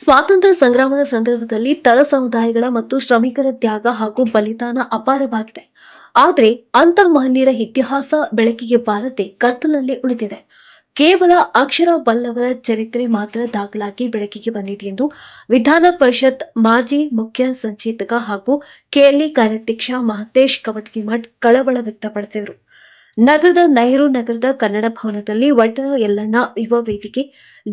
ಸ್ವಾತಂತ್ರ್ಯ ಸಂಗ್ರಾಮದ ಸಂದರ್ಭದಲ್ಲಿ ತಳ ಸಮುದಾಯಗಳ ಮತ್ತು ಶ್ರಮಿಕರ ತ್ಯಾಗ ಹಾಗೂ ಬಲಿದಾನ ಅಪಾರವಾಗಿದೆ. ಆದರೆ ಅಂತರ್ಮಹನೀಯರ ಇತಿಹಾಸ ಬೆಳಕಿಗೆ ಬಾರದೆ ಕತ್ತಲಲ್ಲಿ ಉಳಿದಿದೆ. ಕೇವಲ ಅಕ್ಷರ ಬಲ್ಲವರ ಚರಿತ್ರೆ ಮಾತ್ರ ದಾಖಲಾಗಿ ಬೆಳಕಿಗೆ ಬಂದಿದೆ ಎಂದು ವಿಧಾನ ಪರಿಷತ್ ಮಾಜಿ ಮುಖ್ಯ ಸಂಚೇತಕ ಹಾಗೂ ಕೆಎಲ್ಇ ಕಾರ್ಯಾಧ್ಯಕ್ಷ ಮಹಂತೇಶ್ ಕವಟಗಿಮಠ್ ಕಳವಳ ವ್ಯಕ್ತಪಡಿಸಿದರು. ನಗರದ ನೆಹರು ನಗರದ ಕನ್ನಡ ಭವನದಲ್ಲಿ ವಡ್ಡರ ಯಲ್ಲಣ್ಣ ಯುವ ವೇದಿಕೆ,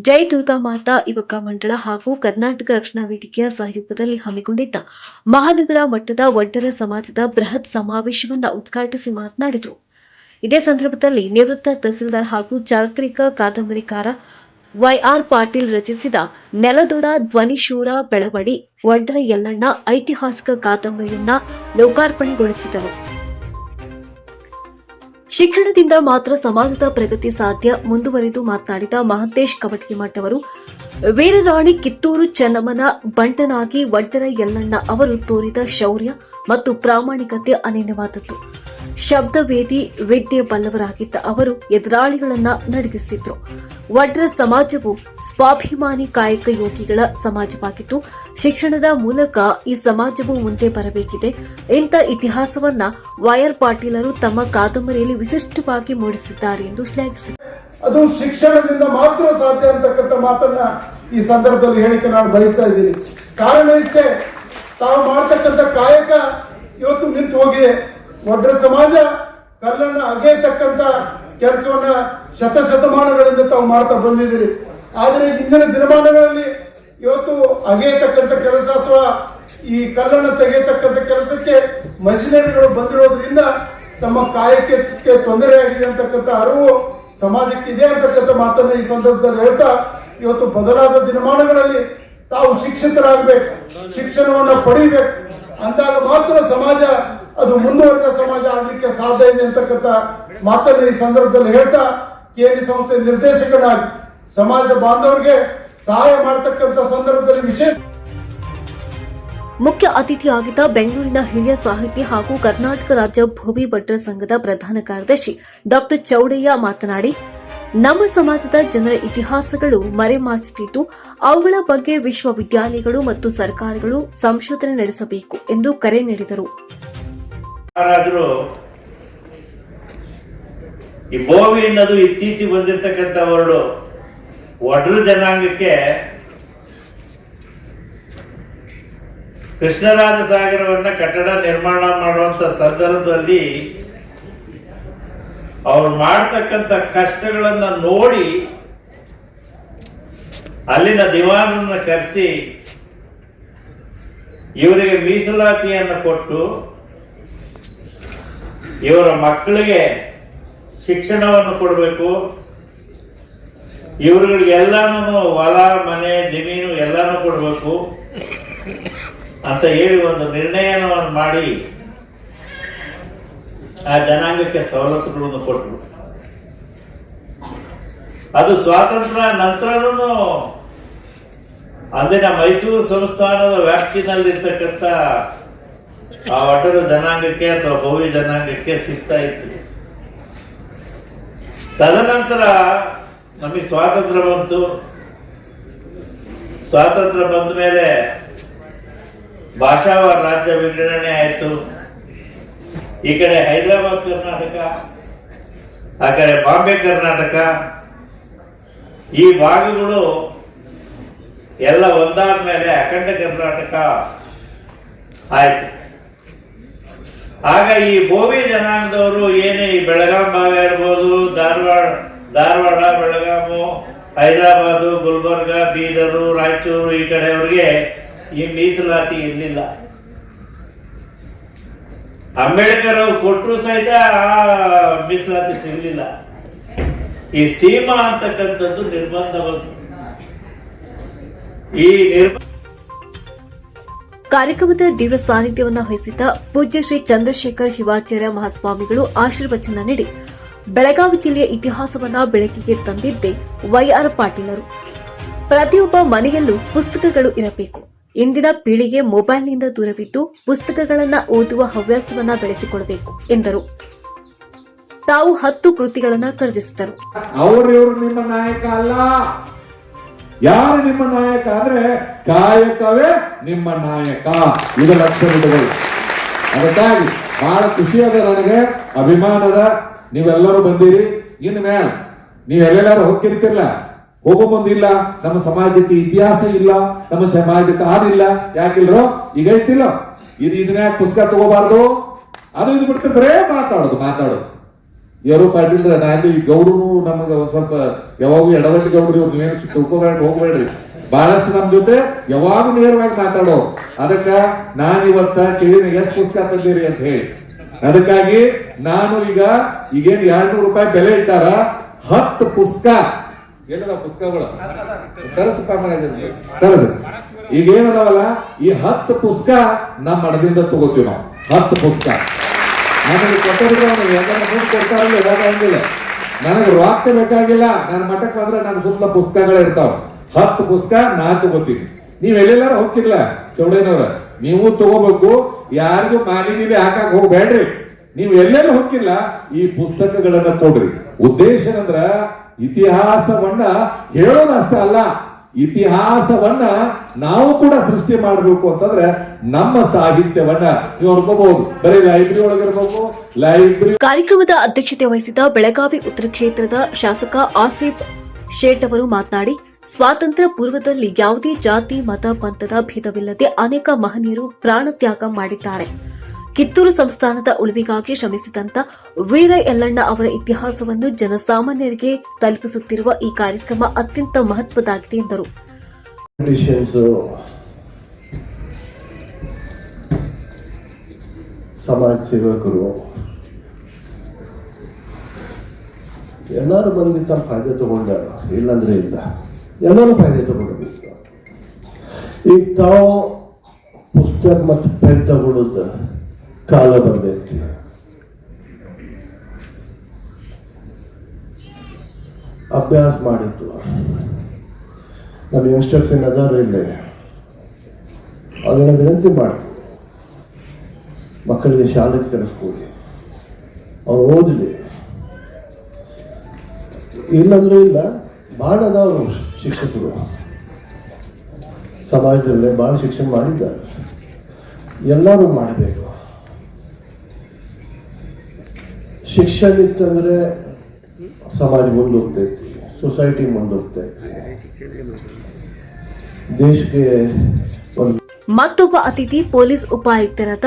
ಜೈ ದುರ್ಗಾ ಮಾತಾ ಯುವಕ ಮಂಡಳ ಹಾಗೂ ಕರ್ನಾಟಕ ರಕ್ಷಣಾ ವೇದಿಕೆಯ ಸಹಯೋಗದಲ್ಲಿ ಹಮ್ಮಿಕೊಂಡಿದ್ದ ಮಹಾನಗರ ಮಟ್ಟದ ವಡ್ಡರ ಸಮಾಜದ ಬೃಹತ್ ಸಮಾವೇಶವನ್ನು ಉದ್ಘಾಟಿಸಿ ಮಾತನಾಡಿದರು. ಇದೇ ಸಂದರ್ಭದಲ್ಲಿ ನಿವೃತ್ತ ತಹಸೀಲ್ದಾರ್ ಹಾಗೂ ಚಾರಿತ್ರಿಕ ಕಾದಂಬರಿಕಾರ ವೈಆರ್ ಪಾಟೀಲ್ ರಚಿಸಿದ ನೆಲದೊಡ ಧ್ವನಿಶೂರ ಬೆಳವಡಿ ವಡ್ಡರ ಯಲ್ಲಣ್ಣ ಐತಿಹಾಸಿಕ ಕಾದಂಬರಿಯನ್ನ ಲೋಕಾರ್ಪಣೆಗೊಳಿಸಿದರು. ಶಿಕ್ಷಣದಿಂದ ಮಾತ್ರ ಸಮಾಜದ ಪ್ರಗತಿ ಸಾಧ್ಯ ಮುಂದುವರೆದು ಮಾತನಾಡಿದ ಮಹಂತೇಶ್ ಕವಟಗಿಮಠ್ ಅವರು, ವೀರರಾಣಿ ಕಿತ್ತೂರು ಚೆನ್ನಮ್ಮನ ಬಂಟನಾಗಿ ವಡ್ಡರ ಯಲ್ಲಣ್ಣ ಅವರು ತೋರಿದ ಶೌರ್ಯ ಮತ್ತು ಪ್ರಾಮಾಣಿಕತೆ ಅನನ್ಯವಾದದ್ದು. ಶಬ್ದವೇದಿ ವಿದ್ಯೆ ಬಲ್ಲವರಾಗಿದ್ದ ಅವರು ಎದುರಾಳಿಗಳನ್ನ ನಡಗಿಸಿದ್ರು. ವಡ್ಡರ ಸಮಾಜವು ಸ್ವಾಭಿಮಾನಿ ಕಾಯಕ ಯೋಗಿಗಳ ಸಮಾಜವಾಗಿದ್ದು, ಶಿಕ್ಷಣದ ಮೂಲಕ ಈ ಸಮಾಜವು ಮುಂದೆ ಬರಬೇಕಿದೆ. ಇಂಥ ಇತಿಹಾಸವನ್ನ ವೈಆರ್ ಪಾಟೀಲರು ತಮ್ಮ ಕಾದಂಬರಿಯಲ್ಲಿ ವಿಶಿಷ್ಟವಾಗಿ ಮೂಡಿಸಿದ್ದಾರೆ ಎಂದು ಶ್ಲಾಘಿಸಿದರು. ಅದು ಶಿಕ್ಷಣದಿಂದ ಮಾತ್ರ ಸಾಧ್ಯ ಅಂತಕ್ಕಂಥ ಮಾತನ್ನ ಈ ಸಂದರ್ಭದಲ್ಲಿ ಹೇಳಿಕೆ ನಾನು ಬಯಸ್ತಾ ಇದ್ದೀನಿ. ಕಾರಣ ಇಷ್ಟೇ, ತಾವು ಮಾಡತಕ್ಕಂಥ ಕಾಯಕ ಇವತ್ತು ನಿಂತು ಹೋಗಿದೆ. ವಡ್ಡರ ಸಮಾಜ ಕಲ್ಲನ್ನ ಅಗೆಯತಕ್ಕಂಥ ಕೆಲಸವನ್ನ ಶತಮಾನಗಳಿಂದ ತಾವು ಮಾಡ್ತಾ ಬಂದಿದ್ದೀರಿ. ಆದರೆ ಇಂದಿನ ದಿನಮಾನಗಳಲ್ಲಿ ಇವತ್ತು ಅಗೆಯತಕ್ಕಂಥ ಕೆಲಸ ಅಥವಾ ಈ ಕಲ್ಲನ್ನು ತೆಗೆಯತಕ್ಕಂಥ ಕೆಲಸಕ್ಕೆ ಮಷಿನರಿಗಳು ಬಂದಿರೋದ್ರಿಂದ ತಮ್ಮ ಕಾಯಕಕ್ಕೆ ತೊಂದರೆಯಾಗಿದೆ ಅಂತಕ್ಕಂಥ ಅರಿವು ಸಮಾಜಕ್ಕೆ ಇದೆ ಅಂತಕ್ಕಂಥ ಮಾತನ್ನ ಈ ಸಂದರ್ಭದಲ್ಲಿ ಹೇಳ್ತಾ, ಇವತ್ತು ಬದಲಾದ ದಿನಮಾನಗಳಲ್ಲಿ ತಾವು ಶಿಕ್ಷಿತರಾಗಬೇಕು, ಶಿಕ್ಷಣವನ್ನು ಪಡಿಬೇಕು. ಅಂದಾಗ ಮಾತ್ರ ಸಮಾಜ ಅದು ಮುಂದುವರೆದ ಸಮಾಜ ಆಗಲಿಕ್ಕೆ ಸಾಧ್ಯ ಇದೆ ಅಂತಕ್ಕಂಥ ಮಾತನ್ನು ಈ ಸಂದರ್ಭದಲ್ಲಿ ಹೇಳ್ತಾ, ಕೆಎಲ್ಇ ಸಂಸ್ಥೆ ನಿರ್ದೇಶಕನಾಗಿ ಸಮಾಜ ಬಾಂಧವರಿಗೆ ಸಹಾಯ ಮಾಡತಕ್ಕಂಥ ಸಂದರ್ಭದಲ್ಲಿ ವಿಶೇಷ ಮುಖ್ಯ ಅತಿಥಿಯಾಗಿದ್ದ ಬೆಂಗಳೂರಿನ ಹಿರಿಯ ಸಾಹಿತಿ ಹಾಗೂ ಕರ್ನಾಟಕ ರಾಜ್ಯ ಭೋವಿ ವಡ್ಡರ ಸಂಘದ ಪ್ರಧಾನ ಕಾರ್ಯದರ್ಶಿ ಡಾ ಚೌಡಯ್ಯ ಮಾತನಾಡಿ, ನಮ್ಮ ಸಮಾಜದ ಜನರ ಇತಿಹಾಸಗಳು ಮರೆಮಾಚುತ್ತಿದ್ದು, ಅವುಗಳ ಬಗ್ಗೆ ವಿಶ್ವವಿದ್ಯಾಲಯಗಳು ಮತ್ತು ಸರ್ಕಾರಗಳು ಸಂಶೋಧನೆ ನಡೆಸಬೇಕು ಎಂದು ಕರೆ ನೀಡಿದರು. ಈ ಭೋವಿ ಅನ್ನೋದು ಇತ್ತೀಚೆಗೆ ಬಂದಿರತಕ್ಕಂಥ ವರ್ಡು ವಡ್ಡರ ಜನಾಂಗಕ್ಕೆ ಕೃಷ್ಣರಾಜ ಸಾಗರವನ್ನ ಕಟ್ಟಡ ನಿರ್ಮಾಣ ಮಾಡುವಂತ ಸಂದರ್ಭದಲ್ಲಿ ಅವ್ರು ಮಾಡ್ತಕ್ಕಂಥ ಕಷ್ಟಗಳನ್ನ ನೋಡಿ ಅಲ್ಲಿನ ದಿವಾನರನ್ನ ಕರೆಸಿ ಇವರಿಗೆ ಮೀಸಲಾತಿಯನ್ನು ಕೊಟ್ಟು ಇವರ ಮಕ್ಕಳಿಗೆ ಶಿಕ್ಷಣವನ್ನು ಕೊಡಬೇಕು, ಇವ್ರುಗಳಿಗೆಲ್ಲಾನು ಹೊಲ ಮನೆ ಜಮೀನು ಎಲ್ಲಾನು ಕೊಡಬೇಕು ಅಂತ ಹೇಳಿ ಒಂದು ನಿರ್ಣಯವನ್ನು ಮಾಡಿ ಆ ಜನಾಂಗಕ್ಕೆ ಸವಲತ್ತುಗಳನ್ನು ಕೊಟ್ಟರು. ಅದು ಸ್ವಾತಂತ್ರ್ಯ ನಂತರನೂ ಅಂದಿನ ಮೈಸೂರು ಸಂಸ್ಥಾನದ ವ್ಯಾಪ್ತಿನಲ್ಲಿರ್ತಕ್ಕಂಥ ಆ ವಡ್ಡರ ಜನಾಂಗಕ್ಕೆ ಅಥವಾ ಭೋವಿ ಜನಾಂಗಕ್ಕೆ ಸಿಗ್ತಾ ಇತ್ತು. ತದನಂತರ ನಮಗೆ ಸ್ವಾತಂತ್ರ್ಯ ಬಂತು. ಸ್ವಾತಂತ್ರ್ಯ ಬಂದ ಮೇಲೆ ಭಾಷಾವಾರ ರಾಜ್ಯ ವಿಂಗಡಣೆ ಆಯಿತು. ಈ ಕಡೆ ಹೈದರಾಬಾದ್ ಕರ್ನಾಟಕ, ಆ ಕಡೆ ಬಾಂಬೆ ಕರ್ನಾಟಕ, ಈ ಭಾಗಗಳು ಎಲ್ಲ ಒಂದಾದ ಮೇಲೆ ಅಖಂಡ ಕರ್ನಾಟಕ ಆಯ್ತು. ಆಗ ಈ ಭೋವಿ ಜನಾಂಗದವರು ಏನೇ ಈ ಬೆಳಗಾಂ ಭಾಗ ಇರ್ಬೋದು, ಧಾರವಾಡ, ಬೆಳಗಾಮು, ಹೈದರಾಬಾದು, ಗುಲ್ಬರ್ಗ, ಬೀದರು, ರಾಯಚೂರು ಈ ಕಡೆಯವ್ರಿಗೆ ಈ ಮೀಸಲಾತಿ ಇರಲಿಲ್ಲ. ಅಂಬೇಡ್ಕರ್ ಅವ್ರು ಕೊಟ್ಟರು ಸಹಿತ ಆ ಮೀಸಲಾತಿ ಸಿಗಲಿಲ್ಲ. ಈ ಸೀಮಾ ಅಂತಕ್ಕಂಥದ್ದು ನಿರ್ಬಂಧ ಬಂತು. ಈ ಕಾರ್ಯಕ್ರಮದ ದಿವ್ಯ ಸಾನ್ನಿಧ್ಯವನ್ನು ವಹಿಸಿದ್ದ ಪೂಜ್ಯ ಶ್ರೀ ಚಂದ್ರಶೇಖರ್ ಶಿವಾಚಾರ್ಯ ಮಹಾಸ್ವಾಮಿಗಳು ಆಶೀರ್ವಚನ ನೀಡಿ, ಬೆಳಗಾವಿ ಜಿಲ್ಲೆಯ ಇತಿಹಾಸವನ್ನ ಬೆಳಕಿಗೆ ತಂದಿದ್ದೇ ವೈಆರ್ ಪಾಟೀಲರು. ಪ್ರತಿಯೊಬ್ಬ ಮನೆಯಲ್ಲೂ ಪುಸ್ತಕಗಳು ಇರಬೇಕು. ಇಂದಿನ ಪೀಳಿಗೆ ಮೊಬೈಲ್ನಿಂದ ದೂರವಿದ್ದು ಪುಸ್ತಕಗಳನ್ನು ಓದುವ ಹವ್ಯಾಸವನ್ನ ಬೆಳೆಸಿಕೊಳ್ಳಬೇಕು ಎಂದರು. ತಾವು 10 ಕೃತಿಗಳನ್ನು ಖರೀದಿಸಿದರು. ಅವರು ನಿಮ್ಮ ನಾಯಕ ಅಲ್ಲ, ಯಾರು ನಿಮ್ಮ ನಾಯಕ ಅಂದ್ರೆ ಕಾಯಕವೇ ನಿಮ್ಮ ನಾಯಕ. ಇದು ಲಕ್ಷ್ಯ ಇಡಬೇಕು. ಅದಕ್ಕಾಗಿ ಬಹಳ ಖುಷಿ ಅದ, ನನಗೆ ಅಭಿಮಾನದ. ನೀವೆಲ್ಲರೂ ಬಂದಿರಿ. ಇನ್ನು ಮೇಲೆ ನೀವೆಲ್ಲೆಲ್ಲಾರು ಹೋಗ್ತಿರ್ತಿರ್ಲ, ಹೋಗೋ ಮುಂದಿಲ್ಲ ನಮ್ಮ ಸಮಾಜಕ್ಕೆ ಇತಿಹಾಸ ಇಲ್ಲ, ನಮ್ಮ ಸಮಾಜಕ್ಕೆ ಆದಿಲ್ಲ. ಯಾಕಿಲ್ರೋ? ಈಗ ಐತಿಲ್ಲ. ಇದನ್ನ ಯಾಕೆ ಪುಸ್ತಕ ತಗೋಬಾರ್ದು? ಅದು ಇದು ಬಿಡ್ತಾರೆ, ಬರೇ ಮಾತಾಡೋದು. ಯಾರು ಪಾಟೀಲ್ ನಾನು ಈ ಗೌಡರು ನಮಗೆ ಒಂದ್ ಸ್ವಲ್ಪ ಯಾವಾಗೂ ಎಡವಟ್ಟಿ ಗೌಡ್ರಿ ಅವ್ರು ನೀವೇನು ತಿಳ್ಕೊಬೇಡ ಹೋಗ್ಬೇಡ್ರಿ. ಬಹಳಷ್ಟು ನಮ್ ಜೊತೆ ಯಾವಾಗೂ ನೇರವಾಗಿ ಮಾತಾಡೋ. ಅದಕ್ಕ ನಾನಿವತ್ತ ಕೇಳಿನ ಎಷ್ಟು ಪುಸ್ತಕ ತಂದಿರಿ ಅಂತ ಹೇಳಿ, ಅದಕ್ಕಾಗಿ ನಾನು ಈಗೇನು 200 ರೂಪಾಯಿ ಬೆಲೆ ಇಟ್ಟಾರ, 10 ಪುಸ್ತಕ ಎಲ್ಲದ ಪುಸ್ತಕಗಳು ತರಸ ಈಗೇನದಾವಲ್ಲ, ಈ 10 ಪುಸ್ತಕ ನಮ್ಮ ಮಠದಿಂದ ತಗೋತೀವಿ ನಾವು. 10 ಪುಸ್ತಕ ನನಗೆ ಕೊಡ್ತಾರಲ್ಲ, ಹಂಗಿಲ್ಲ. ನನಗೆ ರೊಕ್ಕ ಬೇಕಾಗಿಲ್ಲ. ನನ್ನ ಮಠಕ್ಕೆ ಬಂದ್ರೆ ನನ್ನ ಸುತ್ತಲ ಪುಸ್ತಕಗಳು ಇರ್ತಾವ. 10 ಪುಸ್ತಕ ನಾ ತಗೋತೀನಿ. ನೀವೆಲ್ಲೆಲ್ಲಾರು ಹೋಗ್ತಿರ್ಲ ಚೌಡೇನವ್ರ, ನೀವು ತಗೋಬೇಕು. ಯಾರಿಗೂ ಮಾಲಿಗೆ ಹಾಕಕ್ ಹೋಗ್ಬೇಡ್ರಿ. ನೀವು ಎಲ್ಲೆಲ್ಲ ಹೋಗಿಲ್ಲ, ಈ ಪುಸ್ತಕಗಳನ್ನ ಕೊಡ್ರಿ. ಉದ್ದೇಶ ಅಂದ್ರ ಇತಿಹಾಸವನ್ನ ಹೇಳೋದಷ್ಟ ಅಲ್ಲ, ಇತಿಹಾಸವನ್ನ ನಾವು ಕೂಡ ಸೃಷ್ಟಿ ಮಾಡಬೇಕು ಅಂತಂದ್ರೆ ನಮ್ಮ ಸಾಹಿತ್ಯವನ್ನ ನೀವು ಅನ್ಕೋಬಹುದು. ಬರೀ ಲೈಬ್ರರಿ ಒಳಗಿರ್ಬೇಕು. ಲೈಬ್ರರಿ ಕಾರ್ಯಕ್ರಮದ ಅಧ್ಯಕ್ಷತೆ ವಹಿಸಿದ ಬೆಳಗಾವಿ ಉತ್ತರ ಕ್ಷೇತ್ರದ ಶಾಸಕ ಆಸಿಫ್ ಶೇಟ್ ಅವರು ಮಾತನಾಡಿ, ಸ್ವಾತಂತ್ರ್ಯ ಪೂರ್ವದಲ್ಲಿ ಯಾವುದೇ ಜಾತಿ ಮತ ಪಂಥದ ಭೇದವಿಲ್ಲದೆ ಅನೇಕ ಮಹನೀಯರು ಪ್ರಾಣ ತ್ಯಾಗ ಮಾಡಿದ್ದಾರೆ. ಕಿತ್ತೂರು ಸಂಸ್ಥಾನದ ಉಳಿವಿಗಾಗಿ ಶ್ರಮಿಸಿದಂತ ವೀರ ಯಲ್ಲಣ್ಣ ಅವರ ಇತಿಹಾಸವನ್ನು ಜನಸಾಮಾನ್ಯರಿಗೆ ತಲುಪಿಸುತ್ತಿರುವ ಈ ಕಾರ್ಯಕ್ರಮ ಅತ್ಯಂತ ಮಹತ್ವದಾಗಿದೆ ಎಂದರು. ಸಮಾಜ ಸೇವಕರು ಎಲ್ಲರೂ ಬಂದು ತಮ್ಮ ಫಾಯ್ದೆ ತಗೊಂಡಾರ, ಇಲ್ಲಂದ್ರೆ ಇಲ್ಲ, ಎಲ್ಲರೂ ಫಾಯ್ದೆ ತಗೊಂಡಿತ್ತು. ಈಗ ತಾವು ಪುಸ್ತಕ ಮತ್ತು ಪೆನ್ ತಗೊಳ್ಳೋದು ಕಾಲ ಬಂದೈತಿ. ಅಭ್ಯಾಸ ಮಾಡಿತ್ತು. ನಮ್ಮ ಯಂಗ್ಸ್ಟರ್ಸ್ ಏನಾದ್ರು ಇಲ್ಲೇ ಅದನ್ನು ವಿನಂತಿ ಮಾಡ್ತೀವಿ, ಮಕ್ಕಳಿಗೆ ಶಾಲೆಗೆ ಕಳಿಸ್ಕೊಡಿ, ಅವ್ರು ಓದಲಿ. ಇಲ್ಲಂದ್ರೆ ಇಲ್ಲ, ಭಾಳ ಅದಾವರು ಶಿಕ್ಷಕರು ಸಮಾಜದಲ್ಲೇ ಭಾಳ ಶಿಕ್ಷಣ ಮಾಡಿದ್ದಾರೆ. ಎಲ್ಲರೂ ಮಾಡಬೇಕು. ಶಿಕ್ಷಣ ಇತ್ತಂದ್ರೆ ಸಮಾಜ ಮುಂದೋಗ್ತೈತಿ, ಸೊಸೈಟಿ ಮುಂದೋಗ್ತೈತಿ, ದೇಶಕ್ಕೆ ಒಂದು. ಮತ್ತೊಬ್ಬ ಅತಿಥಿ ಪೊಲೀಸ್ ಉಪಾಯುಕ್ತರಾದ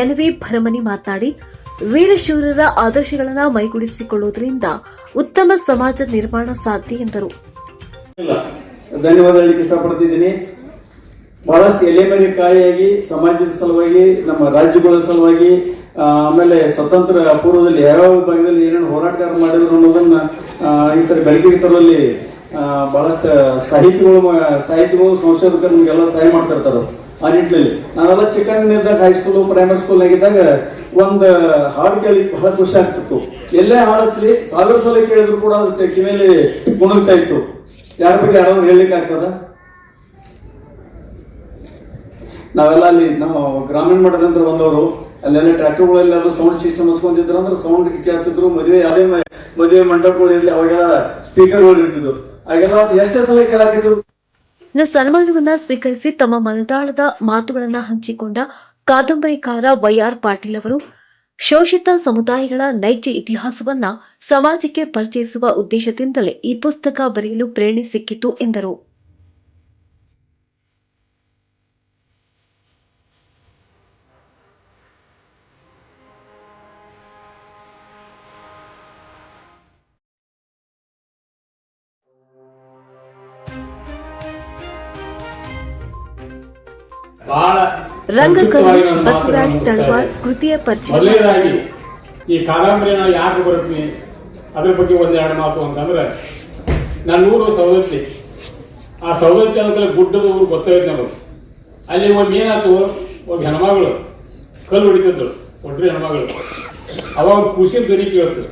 ಎನ್ವಿ ಭರಮನಿ ಮಾತನಾಡಿ, ವೀರಶೂರರ ಆದರ್ಶಗಳನ್ನು ಮೈಗೂಡಿಸಿಕೊಳ್ಳುವುದರಿಂದ ಉತ್ತಮ ಸಮಾಜ ನಿರ್ಮಾಣ ಸಾಧ್ಯ ಎಂದರು. ಧನ್ಯವಾದ ಹೇಳಲಿಕ್ಕೆ ಇಷ್ಟಪಡ್ತಿದ್ದೀನಿ. ಬಹಳಷ್ಟು ಎಲೆಮರೆಕಾಯಿಯಾಗಿ ಸಮಾಜದ ಸಲುವಾಗಿ, ನಮ್ಮ ರಾಜ್ಯಗಳ ಸಲುವಾಗಿ, ಆಮೇಲೆ ಸ್ವತಂತ್ರ ಪೂರ್ವದಲ್ಲಿ ಯಾವ್ಯಾವ ಭಾಗದಲ್ಲಿ ಏನೇನು ಹೋರಾಟಗಾರ ಮಾಡಿದ್ರು ಅನ್ನೋದನ್ನ ಈ ಥರ ಬೆಳಕಿಗೆ ತರುವಲ್ಲಿ ಬಹಳಷ್ಟು ಸಾಹಿತಿಗಳು ಸಂಶೋಧಕರು ನಮಗೆಲ್ಲ ಸಹಾಯ ಮಾಡ್ತಿರ್ತಾರೆ. ಆ ನಿಟ್ಟಿನಲ್ಲಿ ನಾವೆಲ್ಲ ಚಿಕ್ಕಂದಿನಿದ್ದಾಗ ಹೈಸ್ಕೂಲು ಪ್ರೈಮರಿ ಸ್ಕೂಲ್ನಾಗಿದ್ದಾಗ ಒಂದು ಹಾಡು ಕೇಳಿ ಬಹಳ ಖುಷಿ ಆಗ್ತಿತ್ತು. ಎಲ್ಲೇ ಹಾಡು ಹಚ್ಚಲಿ 1000 ಸಲ ಕೇಳಿದ್ರು ಕೂಡ ಅದು ಕಿವಿಯಲ್ಲಿ ಗುಣಗ್ತಾ ಇತ್ತು. ಯಾರ ಬಗ್ಗೆ ಯಾರಾದ್ರೂ ಹೇಳಲಿಕ್ಕೆ ಆಗ್ತದ? ನಾವೆಲ್ಲ ಅಲ್ಲಿ ನಾವು ಗ್ರಾಮೀಣ ಮಟ್ಟದಂತ್ರ ಬಂದವರು, ಅಲ್ಲೆಲ್ಲ ಟ್ರ್ಯಾಕ್ಟರ್ಗಳೆಲ್ಲ ಸೌಂಡ್ ಸಿಸ್ಟಮ್ ಹಚ್ಕೊಂಡಿದ್ರು ಅಂದ್ರೆ ಸೌಂಡ್ ಕೇಳ್ತಿದ್ರು. ಯಾವುದೇ ಮದುವೆ ಮಂಟಪಗಳಲ್ಲಿ ಅವಾಗೆಲ್ಲ ಸ್ಪೀಕರ್ಗಳು ಇರ್ತಿದ್ರು. ಹಾಗೆಲ್ಲ ಎಷ್ಟೇ ಸಲ ಕೇಳಾಕಿದ್ರು. ಸನ್ಮಾನವನ್ನ ಸ್ವೀಕರಿಸಿ ತಮ್ಮ ಮನದಾಳದ ಮಾತುಗಳನ್ನು ಹಂಚಿಕೊಂಡ ಕಾದಂಬರಿಕಾರ ವೈಆರ್ ಪಾಟೀಲ್ ಅವರು, ಶೋಷಿತ ಸಮುದಾಯಗಳ ನೈಜ ಇತಿಹಾಸವನ್ನ ಸಮಾಜಕ್ಕೆ ಪರಿಚಯಿಸುವ ಉದ್ದೇಶದಿಂದಲೇ ಈ ಪುಸ್ತಕ ಬರೆಯಲು ಪ್ರೇರಣೆ ಸಿಕ್ಕಿತು ಎಂದರು. ರಂಗಕವಿ ಬಸವರಾಜ್ ತಳವಾರ್ ಕೃತಿಯ ಪರಿಚಯ. ಮೊದಲನೇದಾಗಿ ಈ ಕಾದಂಬರಿನ ಯಾಕೆ ಬರುತ್ತೀನಿ ಅದ್ರ ಬಗ್ಗೆ ಒಂದೆರಡು ಮಾತು ಅಂತಂದ್ರೆ, ನನ್ನೂರು ಸೌದತ್ತಿ. ಆ ಸೌದತ್ತಿ ಅನ್ನೋ ಗುಡ್ಡದ ಊರು ಗೊತ್ತಾಯ್ತು ನಮಗೆ. ಅಲ್ಲಿ ಒಮ್ಮೆ ಏನಾಯ್ತು, ಒಬ್ಬ ಹೆಣ್ಮಗಳು ಕಲ್ಲು ಹೊಡಿತಿದ್ರು, ಒಡ್ರಿ ಹೆಣ್ಮಗಳು. ಅವಾಗ ಕೂಸಿನ ಧ್ವನಿ ಕೇಳ್ತು.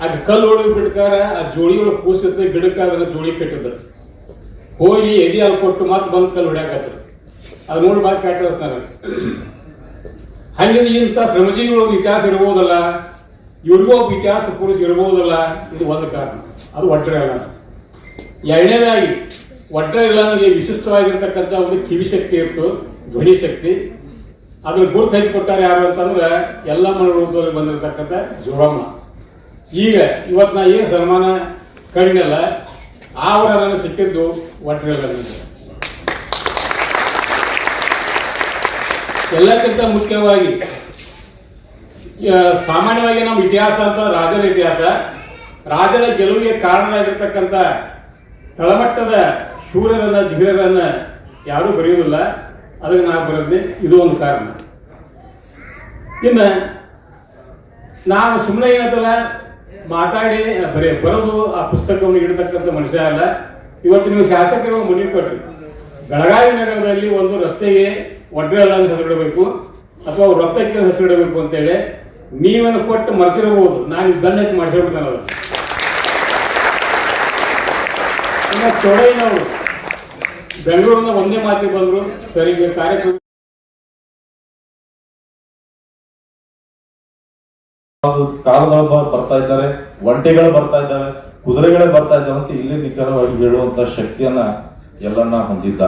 ಅದು ಕಲ್ಲು ಹೊಡೆದು ಬಿಟ್ಕಾರ ಆ ಜೋಳಿಗಳು ಕೂಸಿತ್ತು, ಗಿಡಕ್ಕೆ ಅದನ್ನ ಜೋಳಿ ಕಟ್ಟಿದ್ರು. ಹೋಗಿ ಎದಿ ಅಲ್ಲಿ ಕೊಟ್ಟು ಮತ್ತೆ ಬಂದು ಕಲ್ಲು ಹೊಡ್ಯಾಕತ್ರು. ಅದು ನೋಡಿ ಬಾಕಿ ಕಾಟ ನನಗೆ. ಹಂಗಿದ್ರೆ ಇಂಥ ಶ್ರಮಜೀವಿಗಳಿಗೆ ಇತಿಹಾಸ ಇರ್ಬೋದಲ್ಲ, ಇವ್ರಿಗೂ ಒಬ್ಬ ಇತಿಹಾಸ ಪುರುಷ ಇರ್ಬೋದಲ್ಲ. ಇದು ಒಂದು ಕಾರಣ, ಅದು ಒಟ್ಟರೆ ಅಲ್ಲ. ಎರಡನೇದಾಗಿ ಒಡ್ರೆಲ್ಲನಿಗೆ ವಿಶಿಷ್ಟವಾಗಿರ್ತಕ್ಕಂಥ ಒಂದು ಕಿವಿ ಶಕ್ತಿ ಇತ್ತು, ಧ್ವನಿ ಶಕ್ತಿ. ಅದ್ರ ಗುರುತು ಹಚ್ಚಿಕೊಟ್ಟಾರೆ ಯಾರು ಅಂತಂದ್ರೆ ಯಲ್ಲಮ್ಮನ ರೂಪದಲ್ಲಿ ಬಂದಿರತಕ್ಕಂಥ ಜೋಗಮ್ಮ. ಈಗ ಇವತ್ತು ನಾ ಏನು ಸನ್ಮಾನ ಕಂಡಿಲ್ಲ ಆವರ ನನಗೆ ಸಿಕ್ಕಿದ್ದು ಒಡ್ರೆಲ್ಲನಿಗೆ. ಎಲ್ಲಕ್ಕಿಂತ ಮುಖ್ಯವಾಗಿ ಸಾಮಾನ್ಯವಾಗಿ ನಮ್ಮ ಇತಿಹಾಸ ಅಂತ ರಾಜರ ಇತಿಹಾಸ, ರಾಜರ ಗೆಲುವಿಗೆ ಕಾರಣರಾಗಿರ್ತಕ್ಕಂಥ ತಳಮಟ್ಟದ ಶೂರರನ್ನ ಧೀರರನ್ನ ಯಾರೂ ಬರೆಯುವುದಿಲ್ಲ. ಅದಕ್ಕೆ ನಾವು ಬರೋದೇ ಇದು ಒಂದು ಕಾರಣ. ಇನ್ನು ನಾನು ಸುಮ್ಮನೆ ಏನಂತಲ್ಲ ಮಾತಾಡಿ ಬರೋದು ಆ ಪುಸ್ತಕವನ್ನು ಇಡತಕ್ಕಂಥ ಮನುಷ್ಯ ಅಲ್ಲ. ಇವತ್ತು ನೀವು ಶಾಸಕರು ಮನವಿ ಕೊಟ್ರಿ, ಬೆಳಗಾವಿ ನಗರದಲ್ಲಿ ಒಂದು ರಸ್ತೆಗೆ ಒಡ್ರೆಲ್ಲ ಹೆಸರಿಡಬೇಕು ಅಥವಾ ವೃತ್ತಕ್ಕೆ ಹೆಸರಿಡಬೇಕು ಅಂತೇಳಿ ನೀವನ್ನು ಕೊಟ್ಟು ಮರ್ತಿರಬಹುದು. ನಾನು ಬೆನ್ನಕ್ಕೆ ಮಾಡಿಸ್ಬಿಡ್ತೇನೆ. ಅದು ಇನ್ನು ಚೋಡಯ್ಯನವರು ಬೆಂಗಳೂರಿನ ಒಂದೇ ಮಾತಿಗೆ ಬಂದರು, ಸರಿ ಕಾರ್ಯಕ್ರಮ ಕಾಲದೊಳಗೆ ಬರ್ತಾ ಇದ್ದಾರೆ, ಒಂಟೆಗಳು ಬರ್ತಾ ಇದ್ದಾವೆ, ಕುದುರೆಗಳೇ ಬರ್ತಾ ಇದ್ದಾವೆ ಅಂತ ಇಲ್ಲಿ ನಿಖರವಾಗಿ ಹೇಳುವಂತ ಶಕ್ತಿಯನ್ನ ಎಲ್ಲನ್ನ ಹೊಂದಿದ್ದ.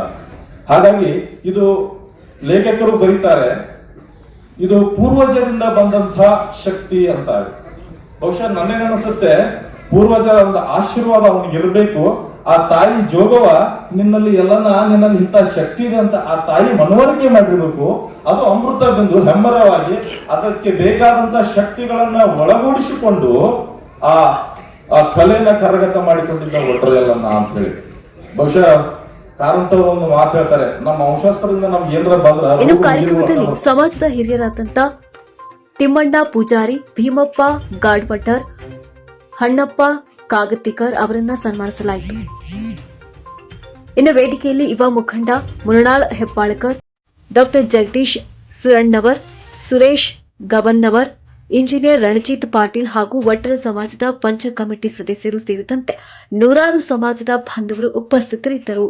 ಹಾಗಾಗಿ ಇದು ಲೇಖಕರು ಬರೀತಾರೆ, ಇದು ಪೂರ್ವಜರಿಂದ ಬಂದಂತ ಶಕ್ತಿ ಅಂತ. ಬಹುಶಃ ನನಗನ್ನಿಸುತ್ತೆ ಪೂರ್ವಜರ ಒಂದು ಆಶೀರ್ವಾದ ಅವನಿಗೆ ಇರಬೇಕು. ಆ ತಾಯಿ ಜೋಗವ ನಿನ್ನಲ್ಲಿ ಇಂಥ ಶಕ್ತಿ ಇದೆ ಅಂತ ಆ ತಾಯಿ ಮನವರಿಕೆ ಮಾಡಿರ್ಬೇಕು. ಅದು ಅಮೃತ ಬಿಂದು ಹೆಮ್ಮರವಾಗಿ ಅದಕ್ಕೆ ಬೇಕಾದಂತ ಶಕ್ತಿಗಳನ್ನ ಒಳಗೂಡಿಸಿಕೊಂಡು ಆ ಕಲೆನ ಕರಗತ ಮಾಡಿಕೊಂಡಿದ್ದ ಒಡ್ರೆಯಲ್ಲನ್ನ ಅಂತ ಹೇಳಿ. ಬಹುಶಃ ಕಾರಂತವ್ರು ಒಂದು ಮಾತು ಹೇಳ್ತಾರೆ, ನಮ್ಮ ವಂಶಸ್ಥರಿಂದ ನಮ್ಗೆ ಏನಾರ ಬಂದ್ರ. ಇನ್ನು ಕಾರ್ಯಕ್ರಮದಲ್ಲಿ ಸಮಾಜದ ಹಿರಿಯರಾದಂತ ತಿಮ್ಮಣ್ಣ ಪೂಜಾರಿ, ಭೀಮಪ್ಪ ಗಾಡ್ಮಠರ್, ಹಣ್ಣಪ್ಪ ಕಾಗತಿಕರ್ ಅವರನ್ನ ಸನ್ಮಾನಿಸಲಾಯಿತು. ಇನ್ನು ವೇದಿಕೆಯಲ್ಲಿ ಯುವ ಮುಖಂಡ ಮುರಳಾಳ್ ಹೆಬ್ಬಾಳ್ಕರ್, ಡಾಕ್ಟರ್ ಜಗದೀಶ್ ಸುರಣ್ಣವರ್, ಸುರೇಶ್ ಗಬನ್ನವರ್, ಇಂಜಿನಿಯರ್ ರಣಜಿತ್ ಪಾಟೀಲ್ ಹಾಗೂ ಒಡ್ರೆ ಸಮಾಜದ ಪಂಚ ಕಮಿಟಿ ಸದಸ್ಯರು ಸೇರಿದಂತೆ ನೂರಾರು ಸಮಾಜದ ಬಾಂಧವರು ಉಪಸ್ಥಿತರಿದ್ದರು.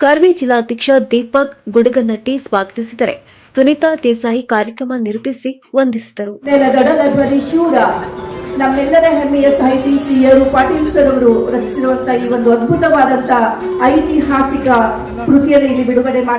ಕರ್ವಿ ಜಿಲ್ಲಾಧ್ಯಕ್ಷ ದೀಪಕ್ ಗುಡಗನಟ್ಟಿ ಸ್ವಾಗತಿಸಿದರೆ ಸುನೀತಾ ದೇಸಾಯಿ ಕಾರ್ಯಕ್ರಮ ನಿರೂಪಿಸಿ ವಂದಿಸಿದರು. ನೆಲದಡದ ಧ್ವನಿ ಶೂರ ನಮ್ಮೆಲ್ಲರ ಹೆಮ್ಮೆಯ ಸಾಹಿತಿ ಶ್ರೀಯರು ಪಾಟೀಲ್ ಸರ್ ಅವರು ರಚಿಸಿರುವಂತಹ ಈ ಒಂದು ಅದ್ಭುತವಾದಂತಹ ಐತಿಹಾಸಿಕ ಕೃತಿಯನ್ನು ಇಲ್ಲಿ ಬಿಡುಗಡೆ ಮಾಡಿ